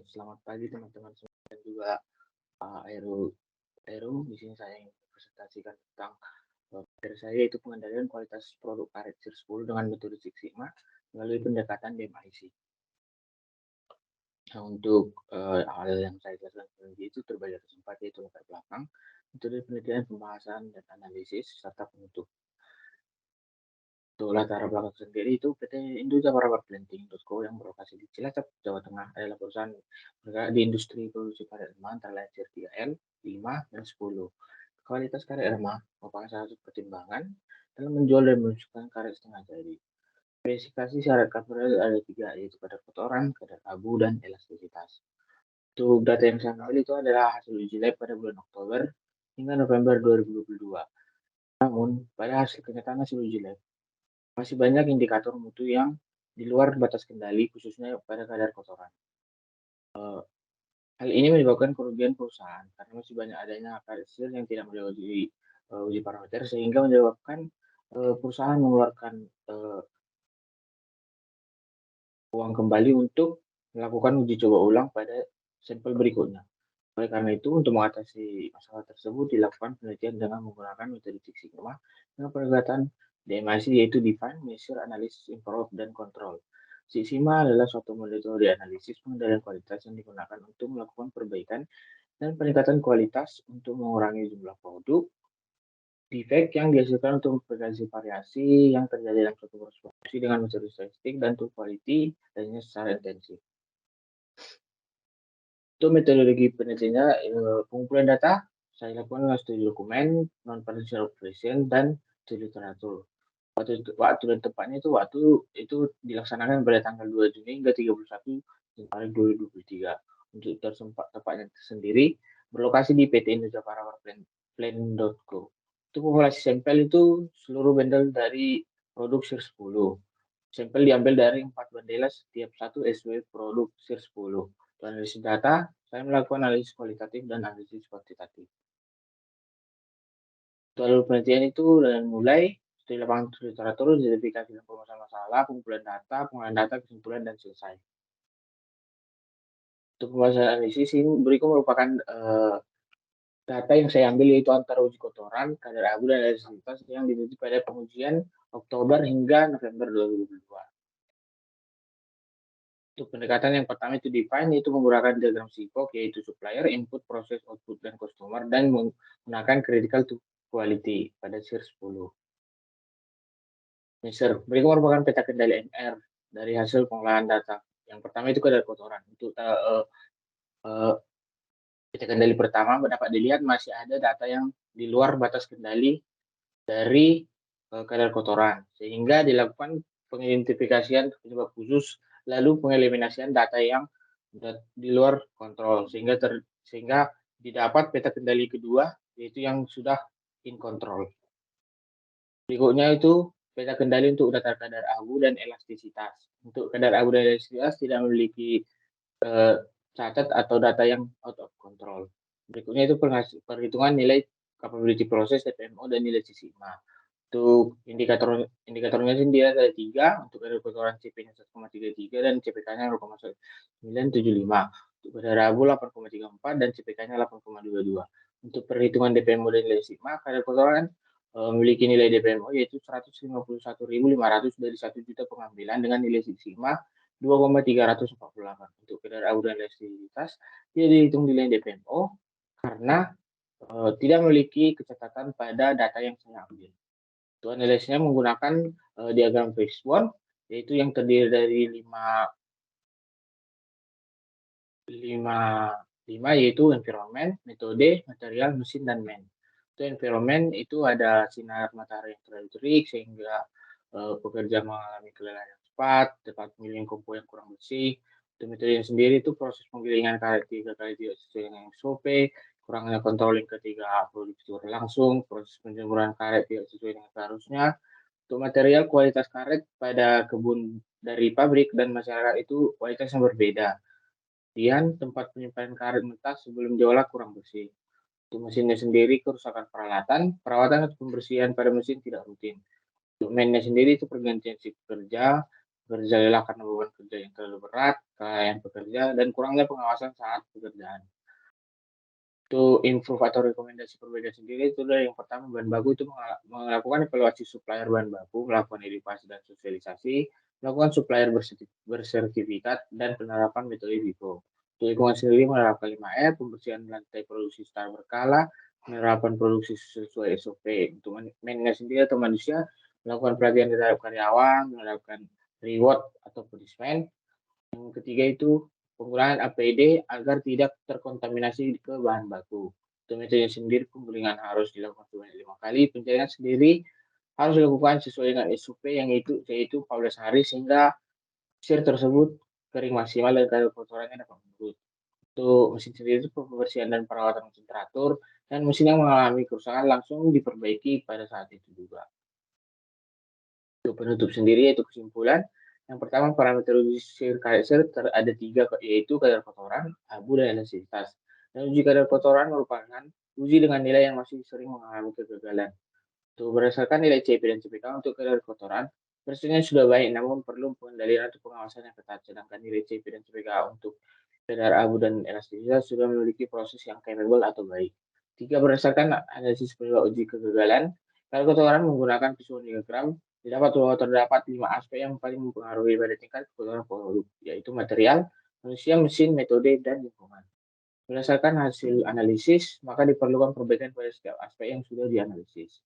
Selamat pagi teman-teman semua dan juga Aero. Di sini saya ingin presentasikan tentang materi saya yaitu pengendalian kualitas produk karet SIR 10 dengan metode Six Sigma melalui pendekatan DMIC. Nah, untuk hal yang saya jelaskan itu terbagi atas 4 yaitu latar belakang, metode penelitian, pembahasan, dan analisis, serta penutup. Untuk latar belakang sendiri itu PT Indo Jawa Rubber Planting.co yang berlokasi di Cilacap, Jawa Tengah adalah perusahaan bergerak di industri produksi karet remah antara lain SIR 3L, 5, dan 10. Kualitas karet remah merupakan salah satu pertimbangan dalam menjual dan menunjukkan karet setengah jadi. Spesifikasi syarat cover ada 3 yaitu kadar kotoran, kadar abu, dan elastisitas. Untuk data yang saya ambil itu adalah hasil uji lab pada bulan Oktober hingga November 2022. Namun, pada hasil kenyataan hasil uji lab, masih banyak indikator mutu yang di luar batas kendali, khususnya pada kadar kotoran. Hal ini menyebabkan kerugian perusahaan karena masih banyak adanya karet SIR yang tidak melewati uji parameter, sehingga menyebabkan perusahaan mengeluarkan uang kembali untuk melakukan uji coba ulang pada sampel berikutnya. Oleh karena itu, untuk mengatasi masalah tersebut dilakukan penelitian dengan menggunakan metode Six Sigma dengan pendekatan DMIC yaitu Define, Measure, Analysis, Improve, dan Control. Six Sigma adalah suatu metode analisis pengendalian kualitas yang digunakan untuk melakukan perbaikan dan peningkatan kualitas untuk mengurangi jumlah produk, defek yang dihasilkan untuk memprediksi variasi yang terjadi dalam suatu proses produksi dengan metode statistik dan to quality adanya secara intensif. Untuk metodologi penelitiannya, pengumpulan data saya lakukan dengan studi dokumen, non-financial operation, dan studi literatur. Waktu dan tempatnya itu dilaksanakan pada tanggal 2 Juni hingga 31 Januari 2023. Untuk tempatnya sendiri berlokasi di PT Indonesia Parawan Plan.co. Untuk populasi sampel itu seluruh bendel dari produk SIR 10. Sampel diambil dari 4 bandela setiap satu SW produk SIR 10. Untuk analisis data, saya melakukan analisis kualitatif dan analisis kuantitatif. Untuk penelitian itu dan mulai studi lapangan literatur, identifikasi dan permasalahan masalah, pengumpulan data, pengolahan data, kesimpulan, dan selesai. Untuk pembahasan analisis ini berikut merupakan data yang saya ambil yaitu antara uji kotoran, kadar abu, dan elastisitas yang diuji pada pengujian Oktober hingga November 2022. Untuk pendekatan yang pertama itu define, itu menggunakan diagram SIPOC yaitu supplier, input, proses, output, dan customer, dan menggunakan critical to quality pada SIR 10. Measure, berikut merupakan peta kendali MR dari hasil pengolahan data. Yang pertama itu kadar kotoran. Untuk peta kendali pertama dapat dilihat masih ada data yang di luar batas kendali dari kadar kotoran, sehingga dilakukan pengidentifikasian penyebab khusus, lalu pengeliminasian data yang di luar kontrol, sehingga didapat peta kendali kedua yaitu yang sudah in control. Berikutnya itu peta kendali untuk data kadar abu dan elastisitas. Untuk kadar abu dan elastisitas tidak memiliki catat atau data yang out of control. Berikutnya itu perhitungan nilai capability process TPMO dan nilai sigma. Untuk indikatornya sendiri ada 3, untuk kadar kotoran CP-nya 1,33 dan CPK-nya 0,975. Untuk kadar abu 8,34 dan CPK-nya 8,22. Untuk perhitungan DPMO dan nilai sigma, kadar kotoran memiliki nilai DPMO yaitu 151.500 dari 1 juta pengambilan dengan nilai sigma 2,348. Untuk kadar abu dan elastisitas tidak dihitung nilai DPMO karena tidak memiliki kecacatan pada data yang saya ambil. Untuk analisisnya menggunakan diagram Fishbone, yaitu yang terdiri dari 5 yaitu environment, metode, material, mesin, dan man. Untuk environment itu ada sinar matahari yang terlalu terik sehingga pekerja mengalami kelelahan yang cepat memilih kompo yang kurang bersih. Untuk metode sendiri itu proses penggilingan karet 3 kali tidak sesuai dengan SOP, kurangnya controlling ketika produksi berlangsung, proses penjemuran karet tidak sesuai dengan seharusnya. Untuk material, kualitas karet pada kebun dari pabrik dan masyarakat itu kualitasnya berbeda. Kemudian tempat penyimpanan karet mentah sebelum diolah kurang bersih. Untuk mesinnya sendiri, kerusakan peralatan, perawatan atau pembersihan pada mesin tidak rutin. Untuk man-nya sendiri itu pergantian shift kerja, bekerja lelah karena beban kerja yang terlalu berat, kelalaian pekerja, dan kurangnya pengawasan saat pekerjaan. Untuk improve atau rekomendasi perbedaan sendiri itu dari yang pertama bahan baku itu melakukan evaluasi supplier bahan baku, melakukan edukasi dan sosialisasi, melakukan supplier bersertifikat, dan penerapan metode FIFO. Untuk lingkungan sendiri menerapkan 5R, pembersihan lantai produksi secara berkala, penerapan produksi sesuai SOP. Untuk manajemen sendiri atau manusia, melakukan pelatihan terhadap karyawan, menerapkan reward atau punishment. Yang ketiga itu penggunaan APD agar tidak terkontaminasi ke bahan baku. Untuk metode sendiri penggulingan harus dilakukan sebanyak 5 kali, pencairan sendiri harus dilakukan sesuai dengan SOP yang yaitu 14 hari sehingga sir tersebut kering maksimal dan kadar kotorannya dapat menurut. Untuk mesin sendiri itu pembersihan dan perawatan mesin teratur dan mesin yang mengalami kerusakan langsung diperbaiki pada saat itu juga. Untuk penutup sendiri yaitu kesimpulan, yang pertama parameter uji sir ada 3 yaitu kadar kotoran, abu, dan elastisitas. Dan uji kadar kotoran merupakan uji dengan nilai yang masih sering mengalami kegagalan. Untuk berdasarkan nilai CP dan CPK untuk kadar kotoran, versinya sudah baik namun perlu pengendalian atau pengawasan yang ketat. Sedangkan nilai CP dan CPK untuk kadar abu dan elastisitas sudah memiliki proses yang capable atau baik. 3. Berdasarkan analisis penyebab uji kegagalan, kadar kotoran menggunakan visual diagram didapat bahwa terdapat 5 aspek yang paling mempengaruhi pada tingkat kekotoran produk, yaitu material, manusia, mesin, metode, dan lingkungan. Berdasarkan hasil analisis, maka diperlukan perbaikan pada setiap aspek yang sudah dianalisis.